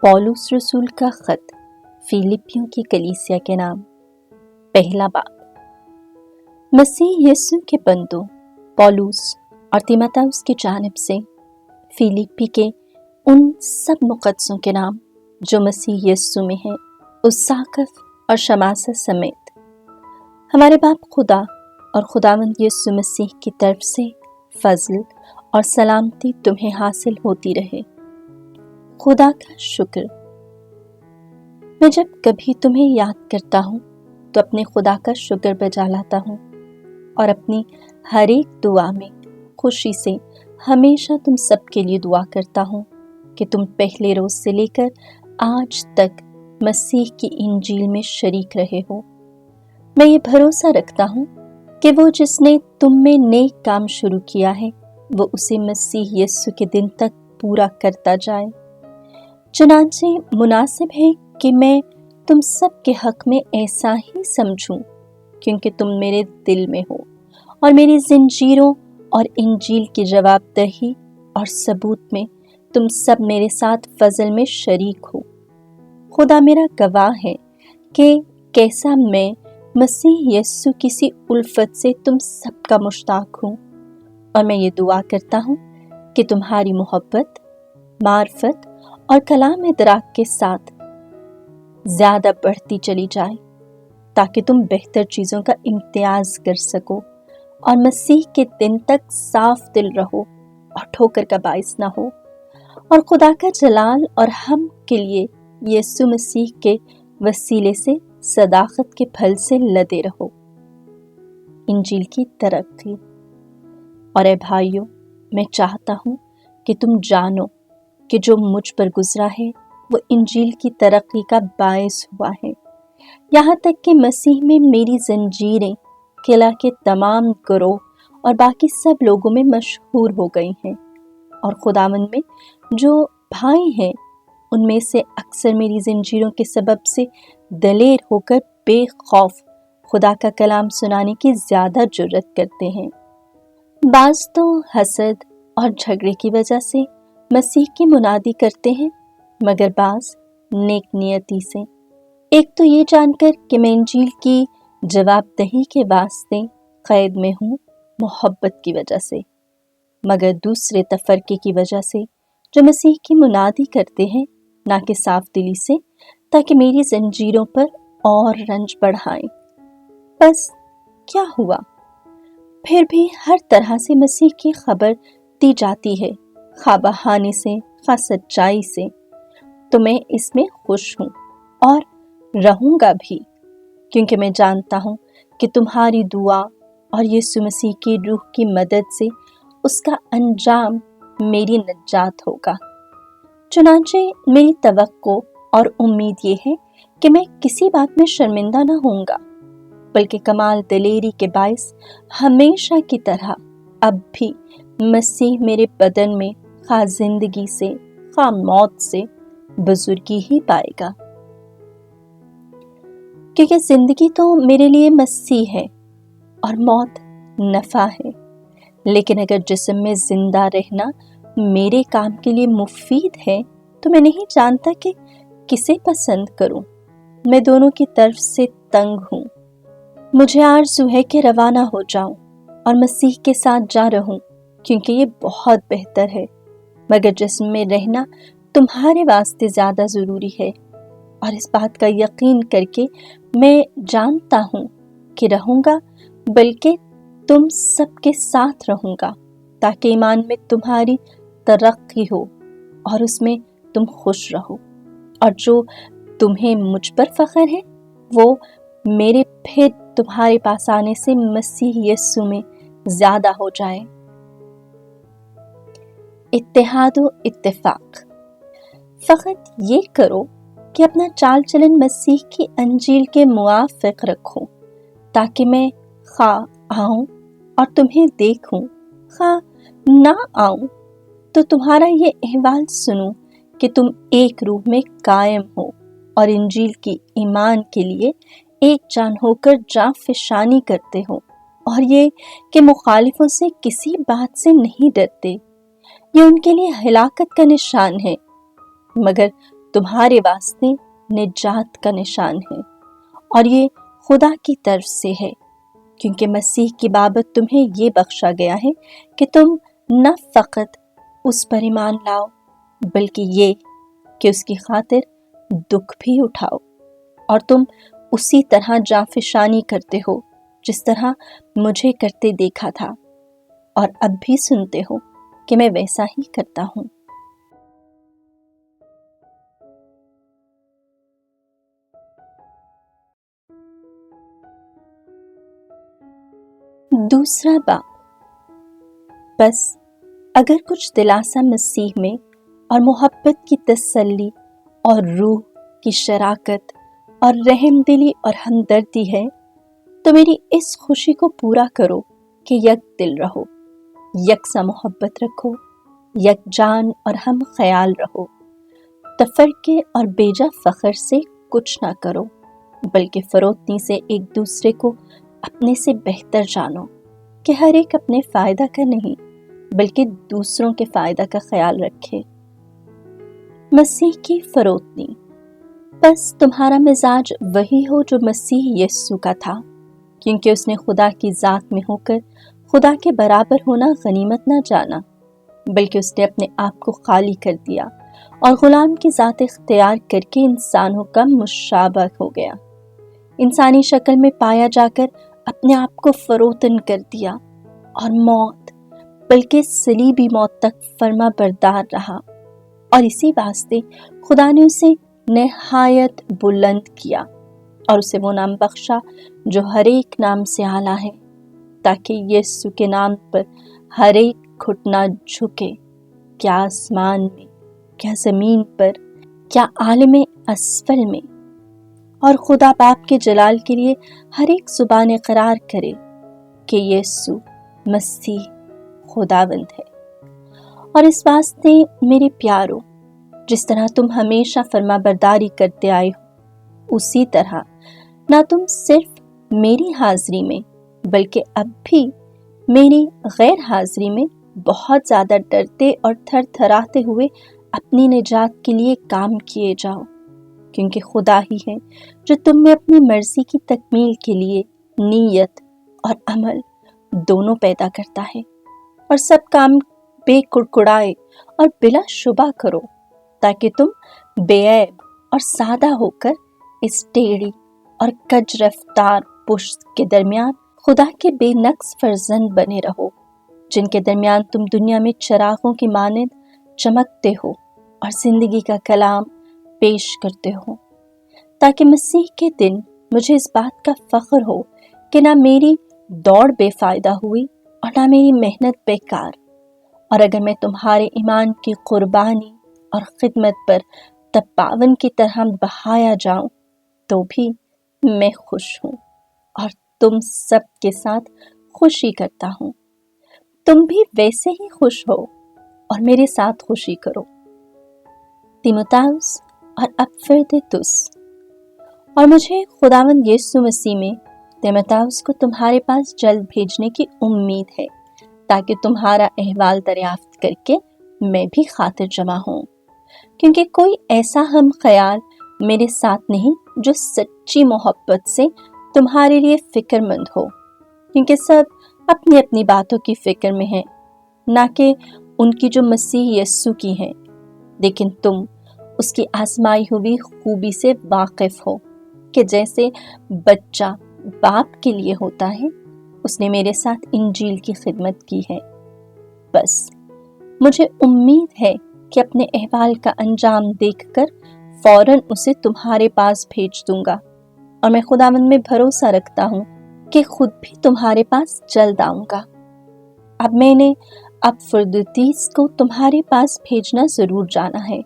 Police رسول کا خط فیلپیوں کی کلیسیا کے نام۔ پہلا باب۔ مسیح یسوع کے بندوں پولس اور تیموتھیوس کی جانب سے فیلپی کے ان سب مقدسوں کے نام جو مسیح یسوع میں ہیں، اساقف اور شماسہ سمیت، ہمارے باپ خدا اور خداوند یسوع مسیح کی طرف سے فضل اور سلامتی تمہیں حاصل ہوتی رہے۔ خدا کا شکر۔ میں جب کبھی تمہیں یاد کرتا ہوں تو اپنے خدا کا شکر بجا لاتا ہوں اور اپنی ہر ایک دعا میں خوشی سے ہمیشہ تم سب کے لیے دعا کرتا ہوں کہ تم پہلے روز سے لے کر آج تک مسیح کی انجیل میں شریک رہے ہو۔ میں یہ بھروسہ رکھتا ہوں کہ وہ جس نے تم میں نیک کام شروع کیا ہے وہ اسے مسیح یسوع کے دن تک پورا کرتا جائے۔ چنانچہ مناسب ہے کہ میں تم سب کے حق میں ایسا ہی سمجھوں، کیونکہ تم میرے دل میں ہو اور میری زنجیروں اور انجیل کی جواب دہی اور ثبوت میں تم سب میرے ساتھ فضل میں شریک ہو۔ خدا میرا گواہ ہے کہ کیسا میں مسیح یسوع کسی الفت سے تم سب کا مشتاق ہوں، اور میں یہ دعا کرتا ہوں کہ تمہاری محبت، معرفت اور کلام ادراک کے ساتھ زیادہ بڑھتی چلی جائے، تاکہ تم بہتر چیزوں کا امتیاز کر سکو اور مسیح کے دن تک صاف دل رہو اور ٹھوکر کا باعث نہ ہو، اور خدا کا جلال اور ہم کے لیے یسوع مسیح کے وسیلے سے صداقت کے پھل سے لدے رہو۔ انجیل کی ترقی۔ اور اے بھائیو، میں چاہتا ہوں کہ تم جانو کہ جو مجھ پر گزرا ہے وہ انجیل کی ترقی کا باعث ہوا ہے، یہاں تک کہ مسیح میں میری زنجیریں قلعہ کے تمام گروہ اور باقی سب لوگوں میں مشہور ہو گئی ہیں، اور خداوند میں جو بھائی ہیں ان میں سے اکثر میری زنجیروں کے سبب سے دلیر ہو کر بے خوف خدا کا کلام سنانے کی زیادہ جرأت کرتے ہیں۔ بعض تو حسد اور جھگڑے کی وجہ سے مسیح کی منادی کرتے ہیں، مگر بعض نیک نیتی سے۔ ایک تو یہ جان کر کہ میں انجیل کی جواب دہی کے واسطے قید میں ہوں محبت کی وجہ سے، مگر دوسرے تفرقے کی وجہ سے جو مسیح کی منادی کرتے ہیں نہ کہ صاف دلی سے، تاکہ میری زنجیروں پر اور رنج بڑھائیں۔ بس کیا ہوا؟ پھر بھی ہر طرح سے مسیح کی خبر دی جاتی ہے، خواہ بہانے سے خواہ سچائی سے، تو میں اس میں خوش ہوں اور رہوں گا بھی، کیونکہ میں جانتا ہوں کہ تمہاری دعا اور یسوع مسیح کی روح کی مدد سے اس کا انجام میری نجات ہوگا۔ چنانچہ میری توقع اور امید یہ ہے کہ میں کسی بات میں شرمندہ نہ ہوں گا، بلکہ کمال دلیری کے باعث ہمیشہ کی طرح اب بھی مسیح میرے بدن میں خواہ زندگی سے خواہ موت سے بزرگی ہی پائے گا، کیونکہ زندگی تو میرے لیے مسیح ہے اور موت نفع ہے۔ لیکن اگر جسم میں زندہ رہنا میرے کام کے لیے مفید ہے تو میں نہیں جانتا کہ کسے پسند کروں۔ میں دونوں کی طرف سے تنگ ہوں۔ مجھے آرزو ہے کہ روانہ ہو جاؤں اور مسیح کے ساتھ جا رہوں، کیونکہ یہ بہت بہتر ہے، مگر جسم میں رہنا تمہارے واسطے زیادہ ضروری ہے، اور اس بات کا یقین کر کے میں جانتا ہوں کہ رہوں گا، بلکہ تم سب کے ساتھ رہوں گا، تاکہ ایمان میں تمہاری ترقی ہو اور اس میں تم خوش رہو، اور جو تمہیں مجھ پر فخر ہے وہ میرے پھر تمہارے پاس آنے سے مسیح یسوع میں زیادہ ہو جائے۔ اتحاد و اتفاق۔ فقط یہ کرو کہ اپنا چال چلن مسیح کی انجیل کے موافق رکھو، تاکہ میں خواہ آؤں اور تمہیں دیکھوں، خواہ نہ آؤں تو تمہارا یہ احوال سنوں کہ تم ایک روح میں قائم ہو اور انجیل کی ایمان کے لیے ایک جان ہو کر جاں فشانی کرتے ہو، اور یہ کہ مخالفوں سے کسی بات سے نہیں ڈرتے۔ یہ ان کے لیے ہلاکت کا نشان ہے، مگر तुम्हारे वास्ते निजात का निशान है और ये खुदा की तरफ से है, क्योंकि मसीह की बाबत तुम्हें ये बख्शा गया है कि तुम न फकत उस पर ईमान लाओ, बल्कि ये कि उसकी खातिर दुख भी उठाओ। और तुम उसी तरह जाफिशानी करते हो जिस तरह मुझे करते देखा था, और अब भी सुनते हो कि मैं वैसा ही करता हूँ। दूसरा बाब। बस अगर कुछ दिलासा मसीह में और मोहब्बत की तसल्ली और रूह की शराकत और रहमदिली और हमदर्दी है, तो मेरी इस खुशी को पूरा करो कि यक दिल रहो, यकसा मोहब्बत रखो, यकजान और हम ख्याल रहो, तफरके और बेजा फ़ख्र से कुछ ना करो, बल्कि फरोतनी से एक दूसरे को अपने से बेहतर जानो कि हर एक अपने फ़ायदा का नहीं बल्कि दूसरों के फ़ायदा का ख्याल रखे। मसीह की फरोतनी। बस तुम्हारा मिजाज वही हो जो मसीह यीशु का था, क्योंकि उसने खुदा की ज़ात में होकर खुदा के बराबर होना गनीमत ना जाना, बल्कि उसने अपने आप को खाली कर दिया और ग़ुलाम की ज़ात इख्तियार करके इंसानों का मुशाबह हो गया। इंसानी शक्ल में पाया जाकर अपने आप को फरोतन कर दिया और मौत, बल्कि सलीबी मौत तक फर्मा बरदार रहा। और इसी वास्ते खुदा ने उसे नहायत बुलंद किया और उसे वो नाम बख्शा जो हर एक नाम से आला है, ताकि यीशु के नाम पर हर एक घुटना झुके, क्या आसमान में, क्या ज़मीन पर, क्या आलम असफल में, और खुदा बाप के जलाल के लिए हर एक ज़ुबान इकरार करे कि यीशु मसीह खुदावंद है। और इस वास्ते मेरे प्यारो, जिस तरह तुम हमेशा फरमाबरदारी करते आए हो, उसी तरह ना तुम सिर्फ मेरी हाजिरी में बल्कि अब भी मेरी गैर हाजिरी में बहुत ज़्यादा डरते और थर थराते हुए अपनी निजात के लिए काम किए जाओ, क्योंकि खुदा ही है जो तुम में अपनी मर्जी की तकमील के लिए नीयत और अमल दोनों पैदा करता है। और सब काम बेकुड़कुड़ाए और बिला शुबा करो, ताकि तुम बेऐब और सादा होकर इस टेढ़ी और कज रफ्तार पुश्त के दरमियान खुदा के बेनक्स फर्जंद बने रहो, जिनके दरमियान तुम दुनिया में चिरागों की मानद चमकते हो और जिंदगी का कलाम पेश करते हो, ताकि मसीह के दिन मुझे इस बात का फख्र हो कि ना मेरी दौड़ बेफायदा हुई और ना मेरी मेहनत बेकार। और अगर मैं तुम्हारे ईमान की कुर्बानी और खिदमत पर तपावन की तरह बहाया जाऊं, तो भी मैं खुश हूँ और तुम सब के साथ खुशी करता हूँ। तुम भी वैसे ही खुश हो और मेरे साथ खुशी करो। तीमुथियुस और अब फिर तीतुस। और मुझे खुदावंद यीशु मसीह में तीमुथियुस को तुम्हारे पास जल्द भेजने की उम्मीद है, ताकि तुम्हारा अहवाल दरियाफ्त करके मैं भी खातिर जमा हूँ, क्योंकि कोई ऐसा हम ख्याल मेरे साथ नहीं जो सच्ची मोहब्बत से तुम्हारे लिए फिक्रमंद हो, क्योंकि सब अपनी अपनी बातों की फिक्र में हैं, ना कि उनकी जो मसीह यीशु की हैं। लेकिन तुम उसकी आजमाई हुई खूबी से वाकिफ हो कि जैसे बच्चा बाप के लिए होता है, उसने मेरे साथ इंजील की खिदमत की है। बस मुझे उम्मीद है कि अपने अहवाल का अंजाम देखकर फौरन उसे तुम्हारे पास भेज दूंगा, और मैं खुदावंद में भरोसा रखता हूँ कि खुद भी तुम्हारे पास जल्द आऊंगा। अब मैंने अपफ्रोदीतुस को तुम्हारे पास भेजना जरूर जाना है,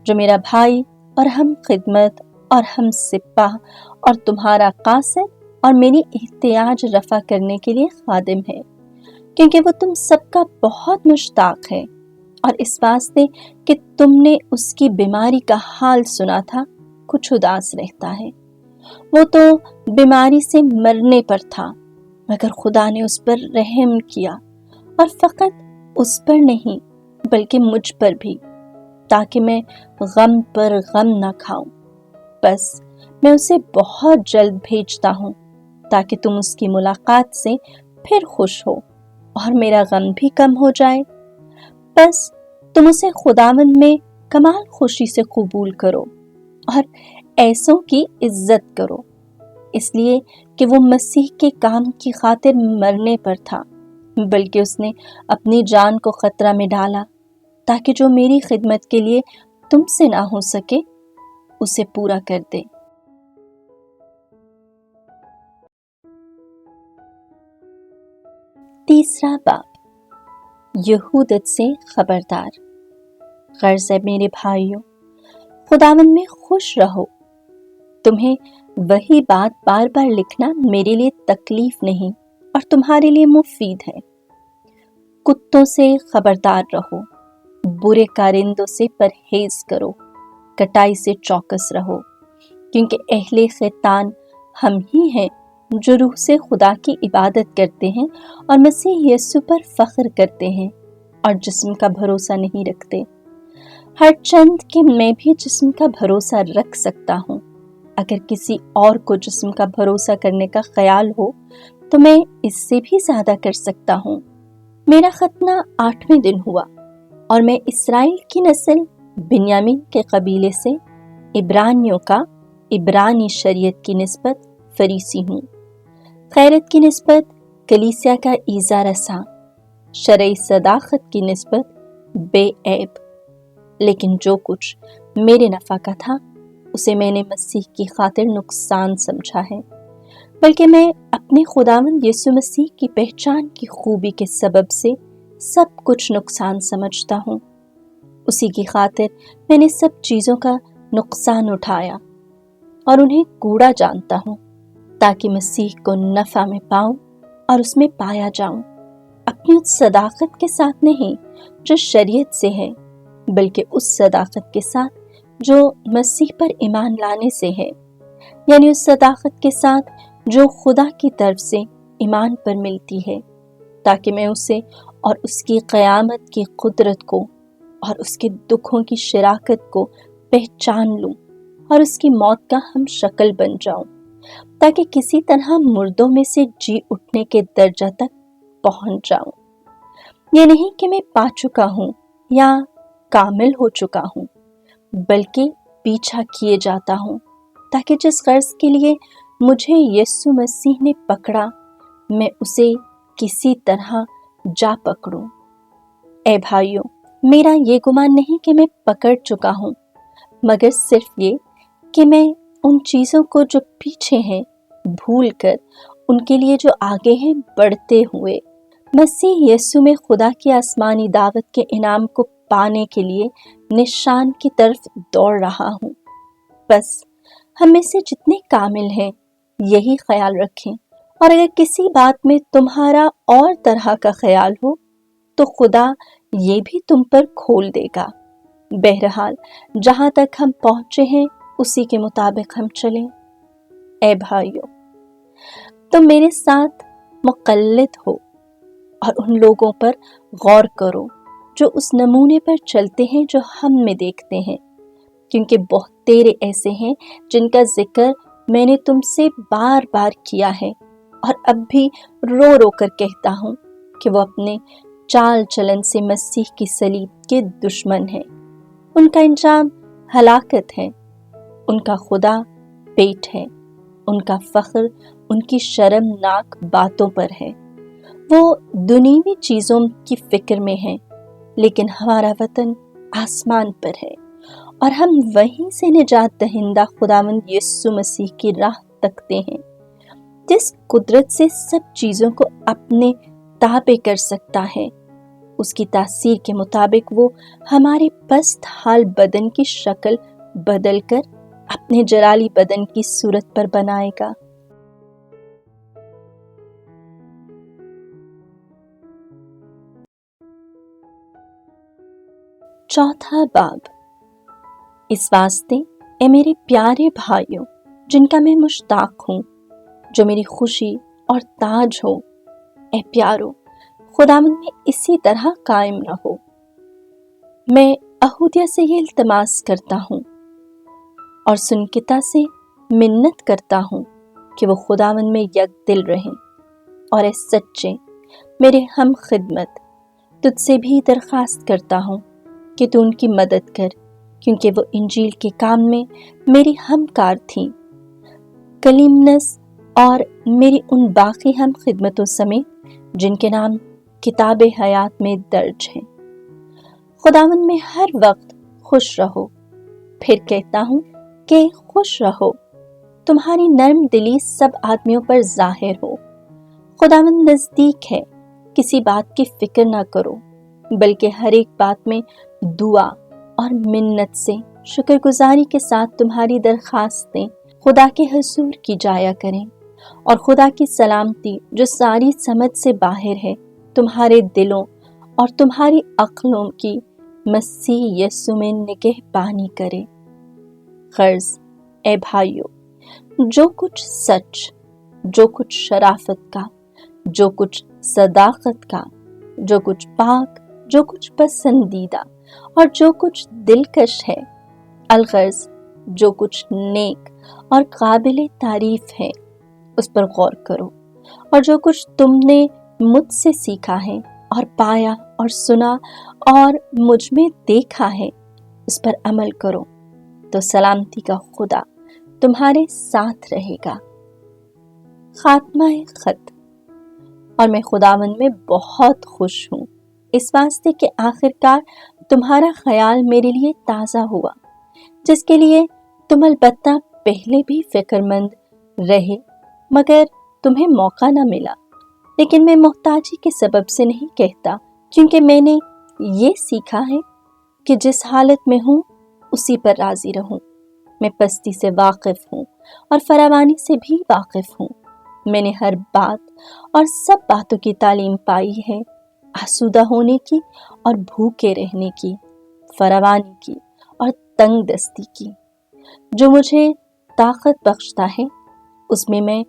जो मेरा भाई और हम खिदमत और हम सिपाह और तुम्हारा कासिद और मेरी इhtiyaj रफा करने के लिए खादिम है, क्योंकि वो तुम सबका बहुत मुश्ताक है। और इस वास्ते कि तुमने उसकी बीमारी का हाल सुना था, कुछ उदास रहता है। वो तो बीमारी से मरने पर था, मगर खुदा ने उस पर रहम किया, और फकत उस पर नहीं बल्कि मुझ पर भी, ताकि मैं गम पर गम न खाऊं। बस मैं उसे बहुत जल्द भेजता हूँ ताकि तुम उसकी मुलाकात से फिर खुश हो और मेरा गम भी कम हो जाए। बस तुम उसे खुदावंद में कमाल खुशी से कबूल करो और ऐसों की इज्जत करो, इसलिए कि वो मसीह के काम की खातिर मरने पर था, बल्कि उसने अपनी जान को खतरा में डाला ताकि जो मेरी खिदमत के लिए तुमसे ना हो सके उसे पूरा कर दे। तीसरा बाब, यहूदत से खबरदार। गर्ज है मेरे भाइयों, खुदावंद में खुश रहो। तुम्हें वही बात बार बार लिखना मेरे लिए तकलीफ नहीं और तुम्हारे लिए मुफीद है। कुत्तों से खबरदार रहो, बुरे कारिंदों से परहेज करो, कटाई से चौकस रहो, क्योंकि अहले खैतान हम ही हैं जो रूह से खुदा की इबादत करते हैं और मसीह यीशु पर फख्र करते हैं और जिस्म का भरोसा नहीं रखते। हर चंद कि मैं भी जिस्म का भरोसा रख सकता हूँ। अगर किसी और को जिस्म का भरोसा करने का ख्याल हो तो मैं इससे भी ज्यादा कर सकता हूँ। मेरा खतना 8वें दिन हुआ और मैं इस्राएल की नस्ल बिन्यामीन के कबीले से इब्रानियों का इब्रानी शरीयत की निस्बत फरीसी हूँ, खैरत की निस्बत कलीसिया का ईज़ा रसा, शरई सदाकत की निस्बत बेऐब। लेकिन जो कुछ मेरे नफ़ा का था उसे मैंने मसीह की खातिर नुकसान समझा है, बल्कि मैं अपने खुदावंद यीशु मसीह की पहचान की खूबी के सबब से सब कुछ नुकसान समझता हूँ। उसी की खातिर मैंने सब चीज़ों का नुकसान उठाया और उन्हें कूड़ा जानता हूँ, ताकि मसीह को नफ़ा में पाऊँ और उसमें पाया जाऊँ, अपनी उस सदाकत के साथ नहीं जो शरीयत से है, बल्कि उस सदाकत के साथ जो मसीह पर ईमान लाने से है, यानी उस सदाकत के साथ जो खुदा की तरफ से ईमान पर मिलती है, ताकि मैं उसे और उसकी क़यामत की कुदरत को और उसके दुखों की शराकत को पहचान लूं और उसकी मौत का हम शक्ल बन जाऊं, ताकि किसी तरह मुर्दों में से जी उठने के दर्जा तक पहुंच जाऊं। ये नहीं कि मैं पा चुका हूं या कामिल हो चुका हूं, बल्कि पीछा किए जाता हूं, ताकि जिस गर्ज के लिए मुझे यीशु मसीह ने पकड़ा मैं उसे किसी तरह जा पकड़ूं। ए भाइयों, मेरा ये गुमान नहीं कि मैं पकड़ चुका हूं, मगर सिर्फ ये कि मैं उन चीज़ों को जो पीछे हैं भूल कर उनके लिए जो आगे हैं बढ़ते हुए मसीह यीशु में खुदा की आसमानी दावत के इनाम को पाने के लिए निशान की तरफ दौड़ रहा हूँ। बस हम में से जितने कामिल हैं यही ख्याल रखें, और अगर किसी बात में तुम्हारा और तरह का ख्याल हो तो खुदा ये भी तुम पर खोल देगा। बहरहाल जहाँ तक हम पहुँचे हैं उसी के मुताबिक हम चलें। ए भाइयों, तुम मेरे साथ मुक़ल्लिद हो और उन लोगों पर गौर करो जो उस नमूने पर चलते हैं जो हम में देखते हैं, क्योंकि बहुत तेरे ऐसे हैं जिनका जिक्र मैंने तुमसे बार बार किया है और अब भी रो रो कर कहता हूँ कि वो अपने चाल चलन से मसीह की सलीब के दुश्मन हैं। उनका इंजाम हलाकत है, उनका खुदा पेट है, उनका फख्र उनकी शर्मनाक बातों पर है। वो दुनियावी चीज़ों की फिक्र में है, लेकिन हमारा वतन आसमान पर है और हम वहीं से निजात दहिंदा खुदावंद यीशु मसीह की राह तकते हैं, जिस कुदरत से सब चीज़ों को अपने ताबे कर सकता है। उसकी तासीर के मुताबिक वो हमारे पस्त हाल बदन की शक्ल बदल कर अपने जलाली बदन की सूरत पर बनाएगा। चौथा बाब, इस वास्ते ए मेरे प्यारे भाइयों जिनका मैं मुश्ताक हूँ, जो मेरी खुशी और ताज हो, ए प्यारो खुदावंद में इसी तरह कायम रहो। मैं अहूदिया से ये इल्तमास करता हूँ और सुनकिता से मिन्नत करता हूँ कि वो खुदावन में यकदिल रहें और ए सच्चे मेरे हम खिदमत तुझसे भी दरख्वास्त करता हूँ कि तू उनकी मदद कर, क्योंकि वो इंजील के काम में मेरी हमकार थीं। कलीमनस और मेरी उन बाकी हम खिदमतों समेत जिनके नाम किताब हयात में दर्ज हैं। खुदावन में हर वक्त खुश रहो। फिर कहता हूँ कि खुश रहो। तुम्हारी नर्म दिली सब आदमियों पर जाहिर हो। खुदावन नजदीक है, किसी बात की फिक्र ना करो, बल्कि हर एक बात में दुआ और मिन्नत से शुक्रगुजारी के साथ तुम्हारी दरखास्तें खुदा के हुजूर की जाया करें, और खुदा की सलामती जो सारी समझ से बाहर है तुम्हारे दिलों और तुम्हारी अक्लों की मसीह यीशु में निगहबानी करे। गर्ज ए भाइयों, जो कुछ सच, जो कुछ शराफत का, जो कुछ सदाकत का, जो कुछ पाक, जो कुछ पसंदीदा और जो कुछ दिलकश है, अलगर्ज जो कुछ नेक और काबिल तारीफ है, उस पर गौर करो। और जो कुछ तुमने मुझसे सीखा है और पाया और सुना और मुझ में देखा है, उस पर अमल करो, तो सलामती का खुदा तुम्हारे साथ रहेगा। खात्मा खत। और मैं खुदावन में बहुत खुश हूँ, इस वास्ते कि आखिरकार तुम्हारा ख्याल मेरे लिए ताज़ा हुआ, जिसके लिए तुम अलबत्ता पहले भी फिक्रमंद रहे, मगर तुम्हें मौका न मिला। लेकिन मैं मोहताजी के सबब से नहीं कहता, क्योंकि मैंने ये सीखा है कि जिस हालत में हूँ उसी पर राजी रहूं। मैं पस्ती से वाकिफ हूँ और फरावानी से भी वाकिफ हूँ। मैंने हर बात और सब बातों की तालीम पाई है, आसूदा होने की और भूखे रहने की, फरावानी की और तंग दस्ती की। जो मुझे ताकत बख्शता है उसमें मैं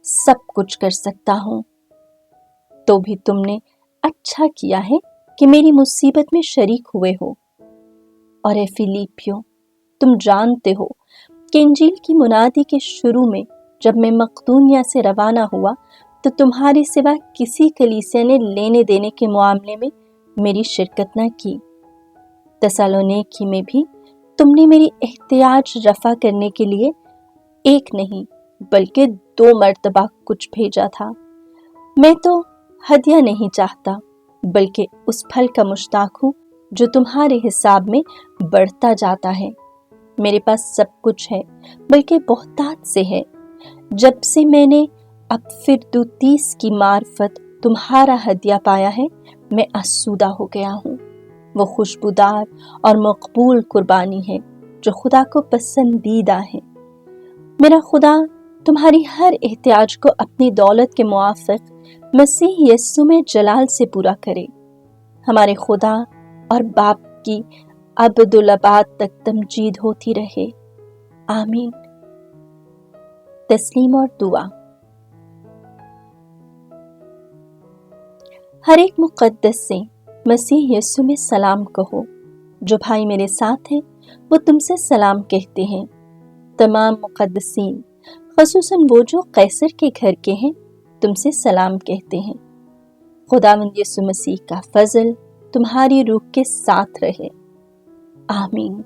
सब कुछ कर सकता हूँ। तो भी तुमने अच्छा किया है कि मेरी मुसीबत में शरीक हुए हो। और ए फिलिपियों, तुम जानते हो कि इंजील की मुनादी के शुरू में जब मैं मकदूनिया से रवाना हुआ तो तुम्हारे सिवा किसी कलीसिया ने लेने देने के मामले में मेरी शिरकत न की। तेसलोनिकी में भी तुमने मेरी एहतियाज रफा करने के लिए एक नहीं बल्कि 2 मर्तबा कुछ भेजा था। मैं तो हदिया नहीं चाहता, बल्कि उस फल का मुश्ताक हूँ जो तुम्हारे हिसाब में बढ़ता जाता है। मेरे पास सब कुछ है, बल्कि बहुतात से है। जब से मैंने अब फिर 30 की मार्फत तुम्हारा हदिया पाया है, मैं आसूदा हो गया हूँ। वो खुशबूदार और मकबूल कुर्बानी है जो खुदा को पसंदीदा है। मेरा खुदा तुम्हारी हर एहतियाज को अपनी दौलत के मुआफिक मसीह यीशु में जलाल से पूरा करे। हमारे खुदा और बाप की अबदुलआबाद तक तमजीद होती रहे। आमीन। तस्लीम और दुआ। हर एक मुक़द्दस से मसीह यीशु में सलाम कहो। जो भाई मेरे साथ हैं वो तुमसे सलाम कहते हैं। तमाम मुक़द्दसीन, ख़ुसूसन वो जो कैसर के घर के हैं, तुमसे सलाम कहते हैं। खुदावंद यीशु मसीह का फजल तुम्हारी रूह के साथ रहे। आमीन।